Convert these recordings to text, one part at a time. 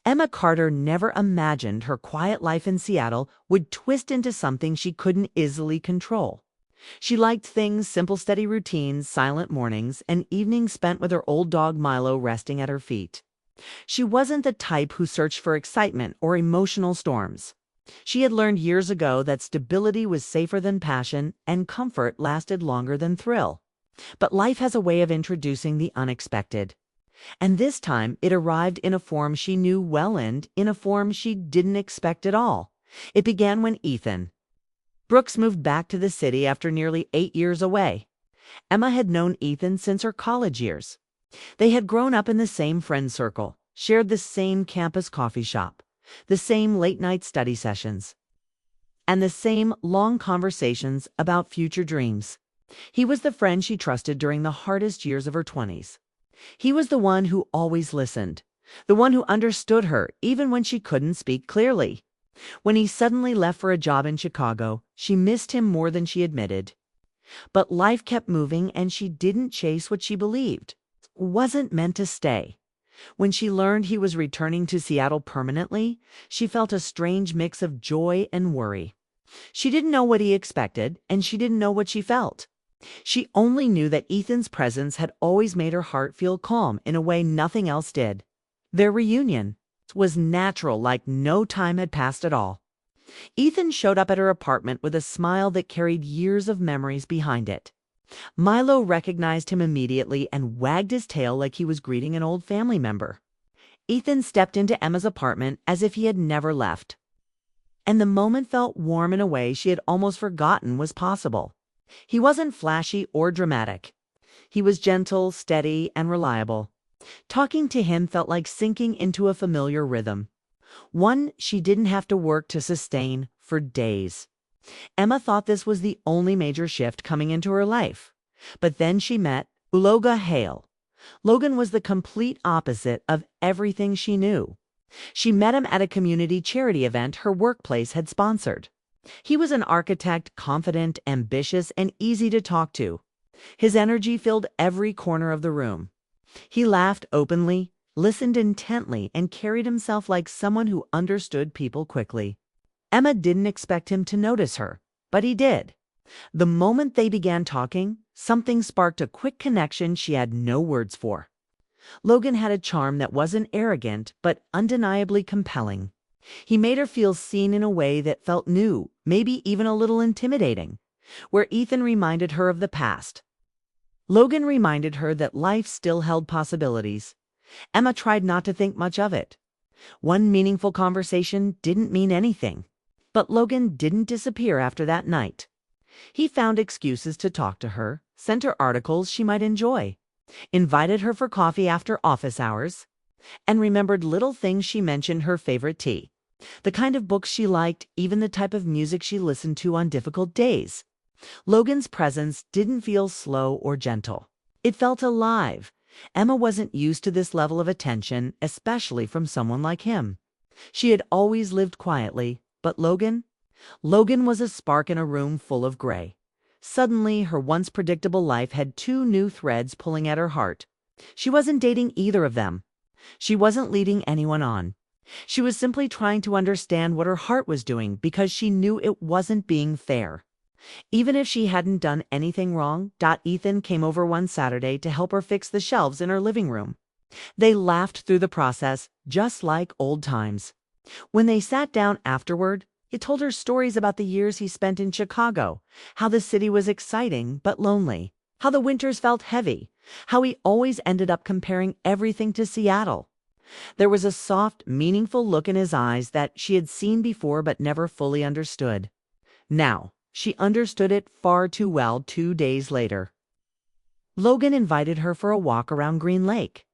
Emma Carter never imagined her quiet life in Seattle would twist into something she couldn't easily control. She liked things, simple, steady routines, silent mornings, and evenings spent with her old dog Milo resting at her feet. She wasn't the type who searched for excitement or emotional storms. She had learned years ago that stability was safer than passion and comfort lasted longer than thrill. But life has a way of introducing the unexpected. And this time it arrived in a form she knew well and in a form she didn't expect at all. It began when Ethan Brooks moved back to the city after nearly 8 years away. Emma had known Ethan since her college years. They had grown up in the same friend circle, shared the same campus coffee shop, the same late-night study sessions, and the same long conversations about future dreams. He was the friend she trusted during the hardest years of her 20s. He was the one who always listened, the one who understood her even when she couldn't speak clearly. When he suddenly left for a job in Chicago, she missed him more than she admitted. But life kept moving and she didn't chase what she believed wasn't meant to stay. When she learned he was returning to Seattle permanently, she felt a strange mix of joy and worry. She didn't know what he expected, and she didn't know what she felt. She only knew that Ethan's presence had always made her heart feel calm in a way nothing else did. Their reunion was natural, like no time had passed at all. Ethan showed up at her apartment with a smile that carried years of memories behind it. Milo recognized him immediately and wagged his tail like he was greeting an old family member. Ethan stepped into Emma's apartment as if he had never left. And the moment felt warm in a way she had almost forgotten was possible. He wasn't flashy or dramatic. He was gentle, steady, and reliable. Talking to him felt like sinking into a familiar rhythm, one she didn't have to work to sustain for days. Emma thought this was the only major shift coming into her life. But then she met Uloga Hale. Logan was the complete opposite of everything she knew. She met him at a community charity event her workplace had sponsored. He was an architect, confident, ambitious, and easy to talk to. His energy filled every corner of the room. He laughed openly, listened intently, and carried himself like someone who understood people quickly. Emma didn't expect him to notice her, but he did. The moment they began talking, something sparked a quick connection she had no words for. Logan had a charm that wasn't arrogant, but undeniably compelling. He made her feel seen in a way that felt new, maybe even a little intimidating. Where Ethan reminded her of the past, Logan reminded her that life still held possibilities. Emma tried not to think much of it. One meaningful conversation didn't mean anything. But Logan didn't disappear after that night. He found excuses to talk to her, sent her articles she might enjoy, invited her for coffee after office hours, and remembered little things she mentioned: her favorite tea, the kind of books she liked, even the type of music she listened to on difficult days. Logan's presence didn't feel slow or gentle. It felt alive. Emma wasn't used to this level of attention, especially from someone like him. She had always lived quietly. But Logan was a spark in a room full of gray. Suddenly, her once predictable life had two new threads pulling at her heart. She wasn't dating either of them. She wasn't leading anyone on. She was simply trying to understand what her heart was doing because she knew it wasn't being fair. Even if she hadn't done anything wrong, Ethan came over one Saturday to help her fix the shelves in her living room. They laughed through the process, just like old times. When they sat down afterward, he told her stories about the years he spent in Chicago, how the city was exciting but lonely, how the winters felt heavy, how he always ended up comparing everything to Seattle. There was a soft, meaningful look in his eyes that she had seen before but never fully understood. Now, she understood it far too well 2 days later. Logan invited her for a walk around Green Lake.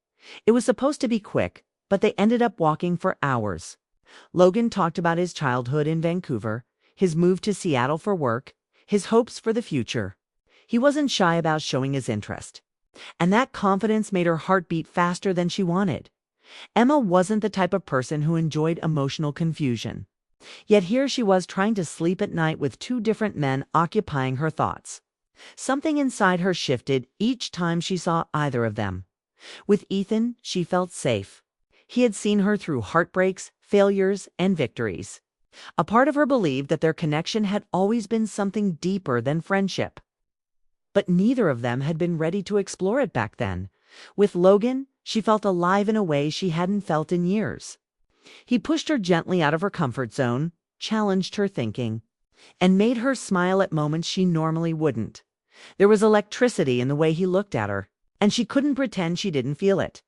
It was supposed to be quick, but they ended up walking for hours. Logan talked about his childhood in Vancouver, his move to Seattle for work, his hopes for the future. He wasn't shy about showing his interest. And that confidence made her heart beat faster than she wanted. Emma wasn't the type of person who enjoyed emotional confusion. Yet here she was trying to sleep at night with two different men occupying her thoughts. Something inside her shifted each time she saw either of them. With Ethan, she felt safe. He had seen her through heartbreaks, failures, and victories. A part of her believed that their connection had always been something deeper than friendship. But neither of them had been ready to explore it back then. With Logan, she felt alive in a way she hadn't felt in years. He pushed her gently out of her comfort zone, challenged her thinking, and made her smile at moments she normally wouldn't. There was electricity in the way he looked at her, and she couldn't pretend she didn't feel it.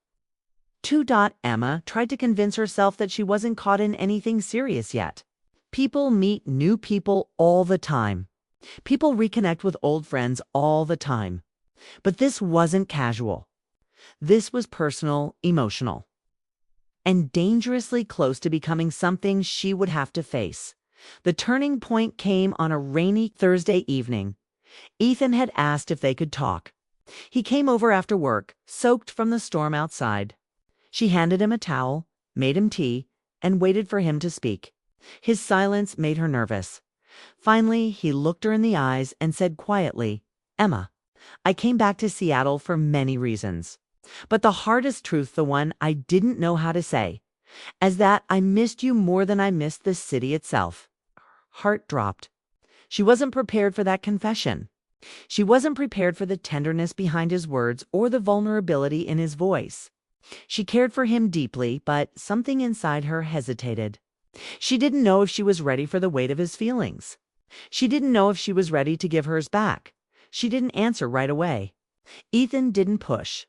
Emma tried to convince herself that she wasn't caught in anything serious yet. People meet new people all the time. People reconnect with old friends all the time. But this wasn't casual. This was personal, emotional, and dangerously close to becoming something she would have to face. The turning point came on a rainy Thursday evening. Ethan had asked if they could talk. He came over after work, soaked from the storm outside. She handed him a towel, made him tea, and waited for him to speak. His silence made her nervous. Finally, he looked her in the eyes and said quietly, "Emma, I came back to Seattle for many reasons. But the hardest truth, the one I didn't know how to say, is that I missed you more than I missed the city itself." Heart dropped. She wasn't prepared for that confession. She wasn't prepared for the tenderness behind his words or the vulnerability in his voice. She cared for him deeply, but something inside her hesitated. She didn't know if she was ready for the weight of his feelings. She didn't know if she was ready to give hers back. She didn't answer right away. Ethan didn't push.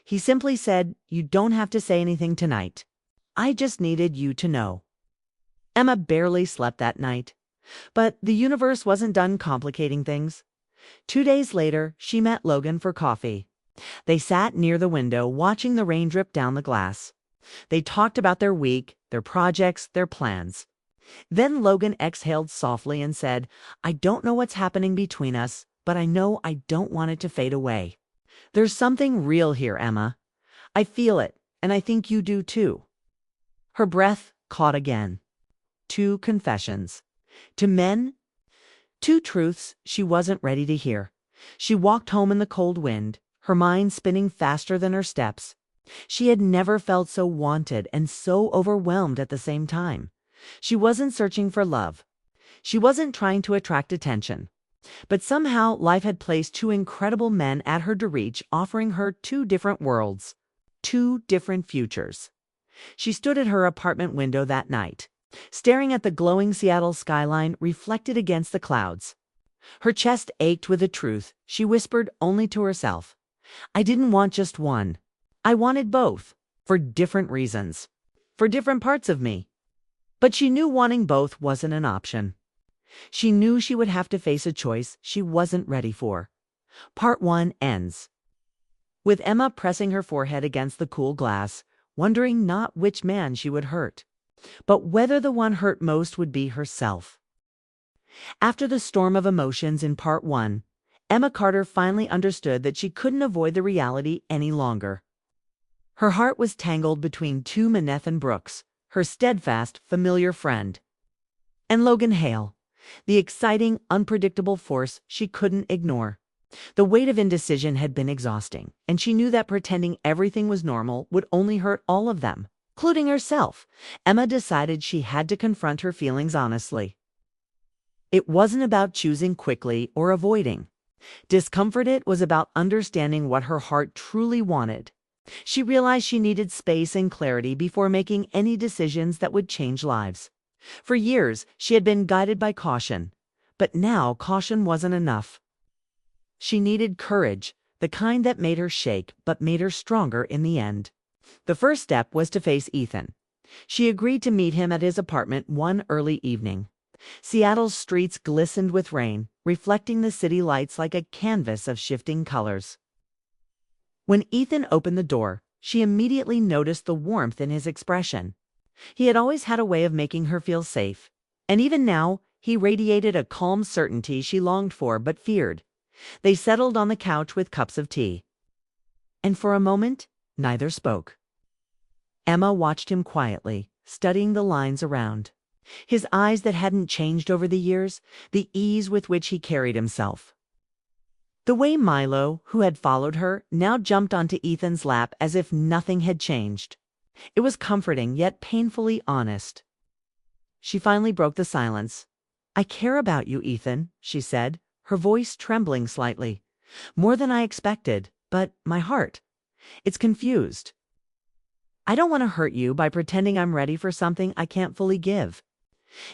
He simply said, "You don't have to say anything tonight. I just needed you to know." Emma barely slept that night. But the universe wasn't done complicating things. 2 days later, she met Logan for coffee. They sat near the window, watching the rain drip down the glass. They talked about their week, their projects, their plans. Then Logan exhaled softly and said, "I don't know what's happening between us, but I know I don't want it to fade away. There's something real here, Emma. I feel it, and I think you do too." Her breath caught again. 2 confessions. To men, 2 truths she wasn't ready to hear. She walked home in the cold wind, her mind spinning faster than her steps. She had never felt so wanted and so overwhelmed at the same time. She wasn't searching for love. She wasn't trying to attract attention. But somehow life had placed 2 incredible men at her to reach, offering her 2 different worlds, 2 different futures. She stood at her apartment window that night, staring at the glowing Seattle skyline reflected against the clouds. Her chest ached with the truth she whispered only to herself. "I didn't want just one. I wanted both, for different reasons, for different parts of me." But she knew wanting both wasn't an option. She knew she would have to face a choice she wasn't ready for. Part 1 ends with Emma pressing her forehead against the cool glass, wondering not which man she would hurt, but whether the one hurt most would be herself. After the storm of emotions in Part 1, Emma Carter finally understood that she couldn't avoid the reality any longer. Her heart was tangled between 2 Manethan Brooks, her steadfast, familiar friend, and Logan Hale, the exciting, unpredictable force she couldn't ignore. The weight of indecision had been exhausting, and she knew that pretending everything was normal would only hurt all of them, including herself. Emma decided she had to confront her feelings honestly. It wasn't about choosing quickly or avoiding. Discomfort it was about understanding what her heart truly wanted. She realized she needed space and clarity before making any decisions that would change lives. For years, she had been guided by caution, but now caution wasn't enough. She needed courage, the kind that made her shake but made her stronger in the end. The first step was to face Ethan. She agreed to meet him at his apartment one early evening. Seattle's streets glistened with rain, reflecting the city lights like a canvas of shifting colors. When Ethan opened the door, she immediately noticed the warmth in his expression. He had always had a way of making her feel safe, and even now he radiated a calm certainty she longed for but feared. They settled on the couch with cups of tea, and for a moment, neither spoke. Emma watched him quietly, studying the lines around. His eyes that hadn't changed over the years, the ease with which he carried himself. The way Milo, who had followed her, now jumped onto Ethan's lap as if nothing had changed. It was comforting, yet painfully honest. She finally broke the silence. "I care about you, Ethan," she said, her voice trembling slightly. "More than I expected, but my heart, it's confused. I don't want to hurt you by pretending I'm ready for something I can't fully give."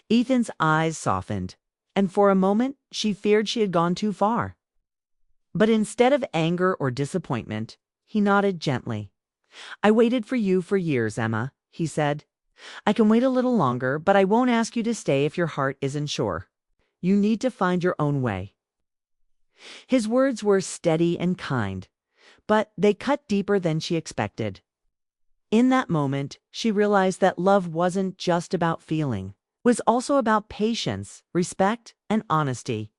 Ethan's eyes softened, and for a moment she feared she had gone too far. But instead of anger or disappointment, he nodded gently. "I waited for you for years, Emma," he said. "I can wait a little longer, but I won't ask you to stay if your heart isn't sure. You need to find your own way." His words were steady and kind, but they cut deeper than she expected. In that moment, she realized that love wasn't just about feeling. It was also about patience, respect, and honesty.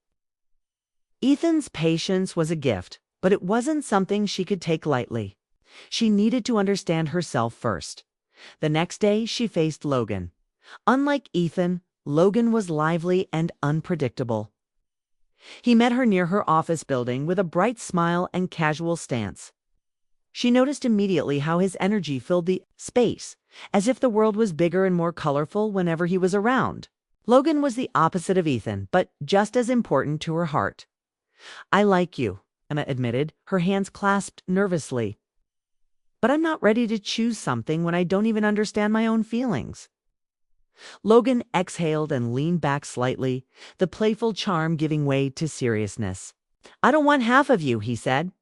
Ethan's patience was a gift, but it wasn't something she could take lightly. She needed to understand herself first. The next day, she faced Logan. Unlike Ethan, Logan was lively and unpredictable. He met her near her office building with a bright smile and casual stance. She noticed immediately how his energy filled the space, as if the world was bigger and more colorful whenever he was around. Logan was the opposite of Ethan, but just as important to her heart. "I like you," Emma admitted, her hands clasped nervously. "But I'm not ready to choose something when I don't even understand my own feelings." Logan exhaled and leaned back slightly, the playful charm giving way to seriousness. "I don't want half of you," he said.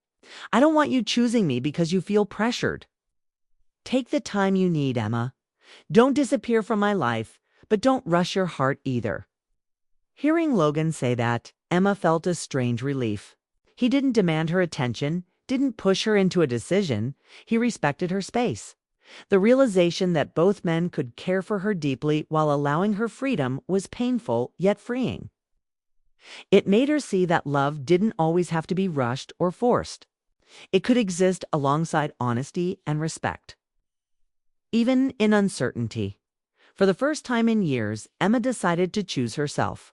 "I don't want you choosing me because you feel pressured. Take the time you need, Emma. Don't disappear from my life, but don't rush your heart either." Hearing Logan say that, Emma felt a strange relief. He didn't demand her attention, didn't push her into a decision. He respected her space. The realization that both men could care for her deeply while allowing her freedom was painful yet freeing. It made her see that love didn't always have to be rushed or forced. It could exist alongside honesty and respect. Even in uncertainty. For the first time in years, Emma decided to choose herself.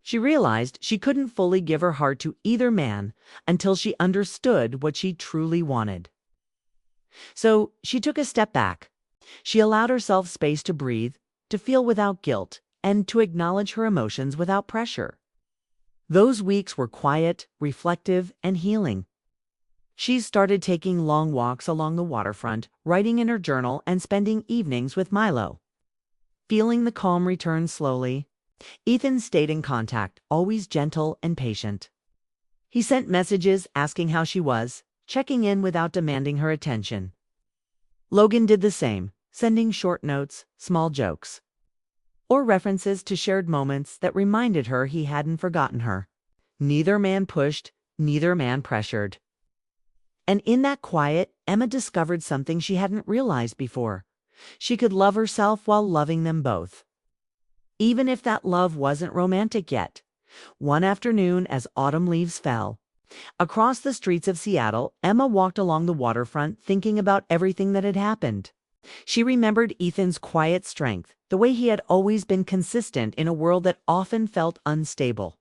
She realized she couldn't fully give her heart to either man until she understood what she truly wanted. So she took a step back. She allowed herself space to breathe, to feel without guilt, and to acknowledge her emotions without pressure. Those weeks were quiet, reflective, and healing. She started taking long walks along the waterfront, writing in her journal, and spending evenings with Milo. Feeling the calm return slowly, Ethan stayed in contact, always gentle and patient. He sent messages asking how she was, checking in without demanding her attention. Logan did the same, sending short notes, small jokes, or references to shared moments that reminded her he hadn't forgotten her. Neither man pushed, neither man pressured. And in that quiet, Emma discovered something she hadn't realized before. She could love herself while loving them both. Even if that love wasn't romantic yet. One afternoon, as autumn leaves fell, across the streets of Seattle, Emma walked along the waterfront thinking about everything that had happened. She remembered Ethan's quiet strength, the way he had always been consistent in a world that often felt unstable.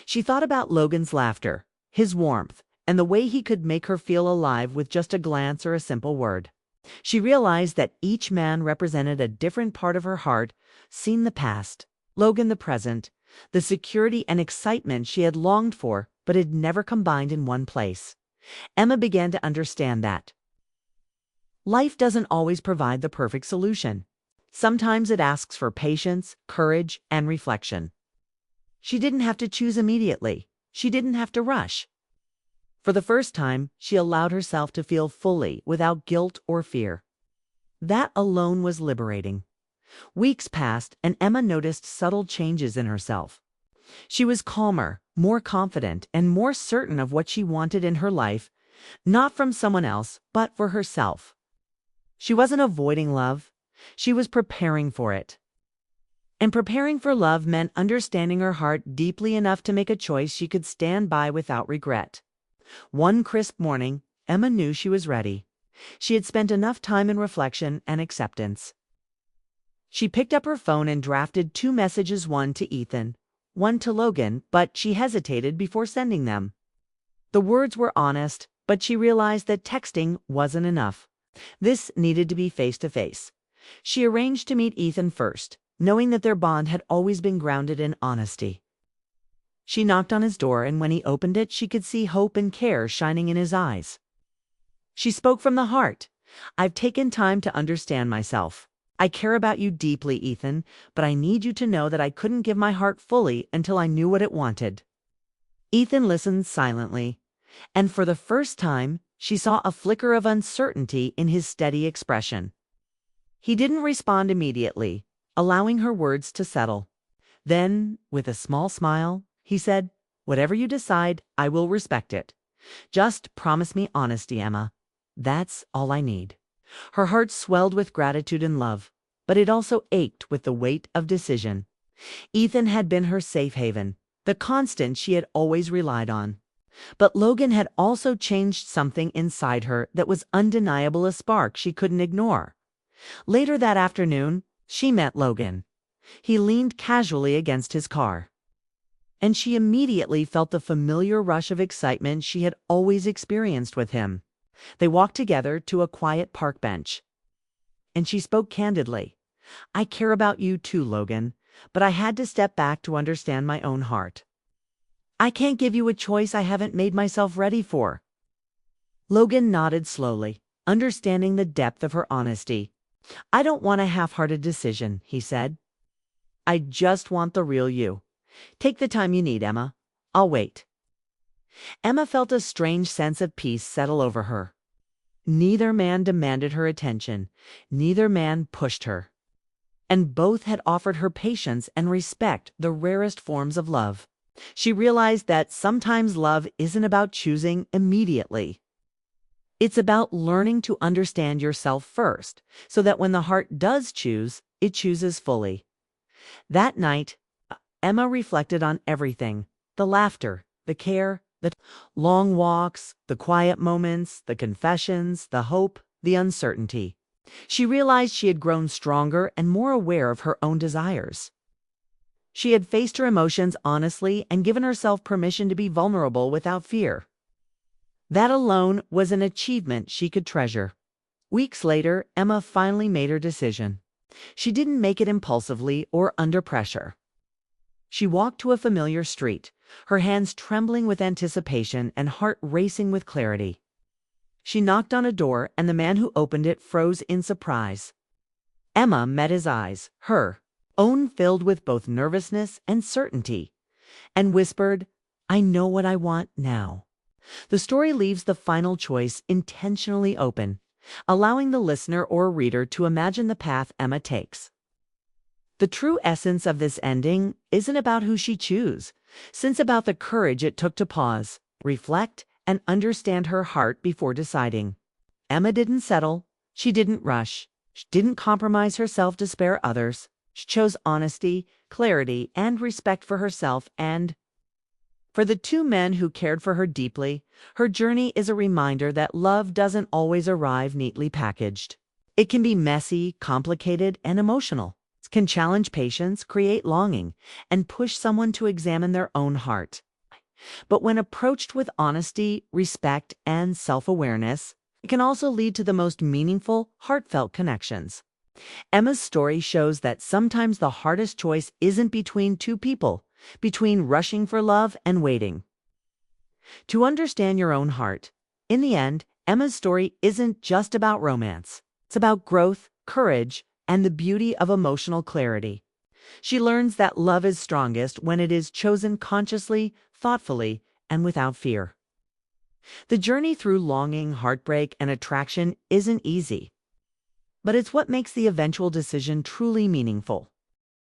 She thought about Logan's laughter, his warmth, and the way he could make her feel alive with just a glance or a simple word. She realized that each man represented a different part of her heart, seen the past, Logan the present, the security and excitement she had longed for but had never combined in one place. Emma began to understand that life doesn't always provide the perfect solution. Sometimes it asks for patience, courage, and reflection. She didn't have to choose immediately. She didn't have to rush. For the first time, she allowed herself to feel fully, without guilt or fear. That alone was liberating. Weeks passed, and Emma noticed subtle changes in herself. She was calmer, more confident, and more certain of what she wanted in her life, not from someone else, but for herself. She wasn't avoiding love. She was preparing for it. And preparing for love meant understanding her heart deeply enough to make a choice she could stand by without regret. One crisp morning, Emma knew she was ready. She had spent enough time in reflection and acceptance. She picked up her phone and drafted 2 messages, one to Ethan, one to Logan, but she hesitated before sending them. The words were honest, but she realized that texting wasn't enough. This needed to be face to face. She arranged to meet Ethan first, knowing that their bond had always been grounded in honesty. She knocked on his door, and when he opened it, she could see hope and care shining in his eyes. She spoke from the heart. "I've taken time to understand myself. I care about you deeply, Ethan, but I need you to know that I couldn't give my heart fully until I knew what it wanted." Ethan listened silently, and for the first time, she saw a flicker of uncertainty in his steady expression. He didn't respond immediately, allowing her words to settle. Then, with a small smile, he said, "Whatever you decide, I will respect it. Just promise me honesty, Emma. That's all I need." Her heart swelled with gratitude and love, but it also ached with the weight of decision. Ethan had been her safe haven, the constant she had always relied on. But Logan had also changed something inside her that was undeniable, a spark she couldn't ignore. Later that afternoon, she met Logan. He leaned casually against his car, and she immediately felt the familiar rush of excitement she had always experienced with him. They walked together to a quiet park bench, and she spoke candidly. "I care about you too, Logan, but I had to step back to understand my own heart. I can't give you a choice I haven't made myself ready for." Logan nodded slowly, understanding the depth of her honesty. "I don't want a half-hearted decision," he said. "I just want the real you. Take the time you need, Emma. I'll wait." Emma felt a strange sense of peace settle over her. Neither man demanded her attention, neither man pushed her, and both had offered her patience and respect, the rarest forms of love. She realized that sometimes love isn't about choosing immediately. It's about learning to understand yourself first, so that when the heart does choose, it chooses fully. That night, Emma reflected on everything: the laughter, the care, the long walks, the quiet moments, the confessions, the hope, the uncertainty. She realized she had grown stronger and more aware of her own desires. She had faced her emotions honestly and given herself permission to be vulnerable without fear. That alone was an achievement she could treasure. Weeks later, Emma finally made her decision. She didn't make it impulsively or under pressure. She walked to a familiar street, her hands trembling with anticipation and heart racing with clarity. She knocked on a door, and the man who opened it froze in surprise. Emma met his eyes, her own filled with both nervousness and certainty, and whispered, "I know what I want now." The story leaves the final choice intentionally open, allowing the listener or reader to imagine the path Emma takes. The true essence of this ending isn't about who she chose, since about the courage it took to pause, reflect, and understand her heart before deciding. Emma didn't settle, she didn't rush, she didn't compromise herself to spare others. She chose honesty, clarity, and respect for herself and for the two men who cared for her deeply. Her journey is a reminder that love doesn't always arrive neatly packaged. It can be messy, complicated, and emotional. It can challenge patience, create longing, and push someone to examine their own heart. But when approached with honesty, respect, and self-awareness, it can also lead to the most meaningful, heartfelt connections. Emma's story shows that sometimes the hardest choice isn't between two people, between rushing for love and waiting to understand your own heart. In the end, Emma's story isn't just about romance. It's about growth, courage, and the beauty of emotional clarity. She learns that love is strongest when it is chosen consciously, thoughtfully, and without fear. The journey through longing, heartbreak, and attraction isn't easy, but it's what makes the eventual decision truly meaningful.